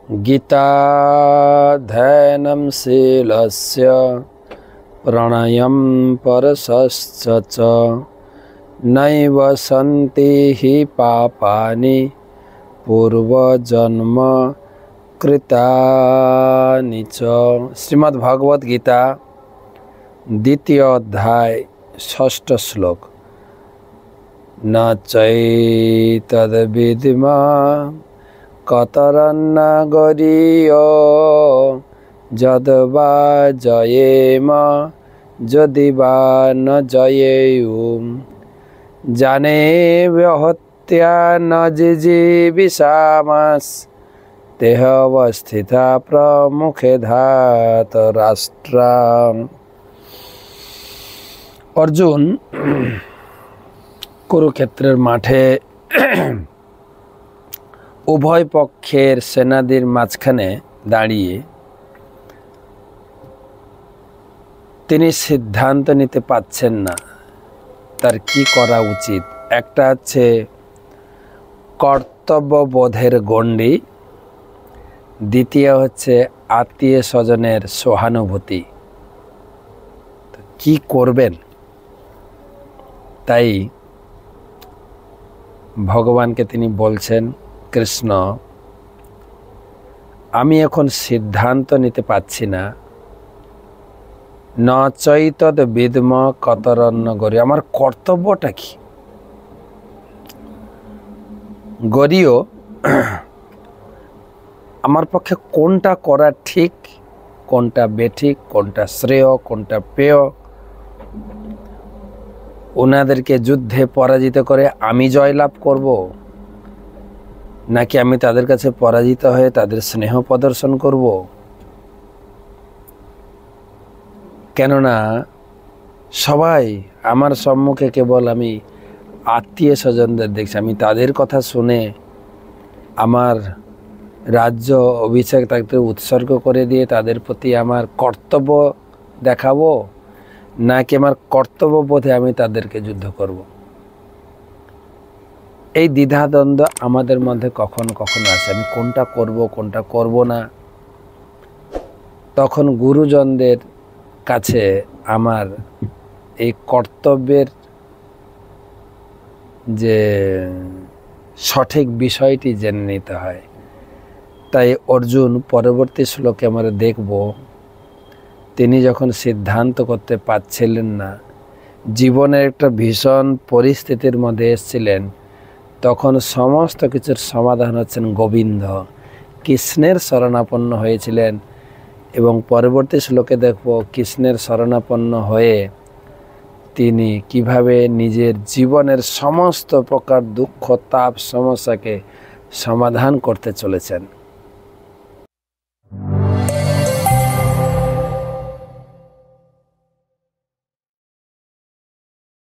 गीताध्ययनं शीलस्य प्रणयं परशश्च च नैव सन्ति हि पापानि पूर्वजन्म कृतानि च। श्रीमद् भागवत गीता द्वितीय अध्याय 6 श्लोक। न चैतद्विद्मा कतरन्न गरीयो यद्वा जयेम यदि वा न जयेयुम जाने व्यहत्या न जिजीविषामस् तेह अवस्थिता प्रमुखे धात राष्ट्रा। अर्जुन कुरुक्षेत्रेर माठे उभय पक्षेर सेनाদের মাঝখানে দাঁড়িয়ে তিনি সিদ্ধান্ত নিতে পাচ্ছেন না তার কি করা উচিত। একটা আছে কর্তব্যবোধের গণ্ডি, দ্বিতীয় হচ্ছে আত্মীয় স্বজনের সহানুভূতি। কি করবেন? তাই ভগবানকে তিনি বলছেন, কৃষ্ণ আমি এখন সিদ্ধান্ত নিতে পাচ্ছি না। ন চৈতদ বিদ্ম কতরন্ন গরীয়, আমার কর্তব্যটা কি? গরীয় আমার পক্ষে কোনটা করা ঠিক, কোনটা বেঠিক, কোনটা শ্রেয়, কোনটা পেয়। ওনাদেরকে যুদ্ধে পরাজিত করে আমি জয়লাভ করব, নাকি আমি তাদের কাছে পরাজিত হয়ে তাদের স্নেহ প্রদর্শন করব? কেননা সবাই আমার সম্মুখে কেবল আমি আত্মীয় স্বজনদের দেখছি, আমি তাদের কথা শুনে আমার রাজ্য অভিষেক তাদের উৎসর্গ করে দিয়ে তাদের প্রতি আমার কর্তব্য দেখাবো, নাকি আমার কর্তব্যবোধে আমি তাদেরকে যুদ্ধ করব? এই দ্বিধাদ্বন্দ্ব আমাদের মধ্যে কখনো কখনো আসে, আমি কোনটা করব কোনটা করব না। তখন গুরুজনদের কাছে আমার এই কর্তব্যের যে সঠিক বিষয়টি জেনে নিতে হয়। তাই অর্জুন পরবর্তী শ্লোকে আমরা দেখব, তিনি যখন সিদ্ধান্ত করতে পারছিলেন না, জীবনের একটা ভীষণ পরিস্থিতির মধ্যে এসেছিলেন, তখন সমস্ত কিছুর সমাধান হচ্ছেন গোবিন্দ, কৃষ্ণের শরণাপন্ন হয়েছিলেন। এবং পরবর্তী শ্লোকে দেখব কৃষ্ণের শরণাপন্ন হয়ে তিনি কিভাবে নিজের জীবনের সমস্ত প্রকার দুঃখ তাপ সমস্যাকে সমাধান করতে চলেছেন।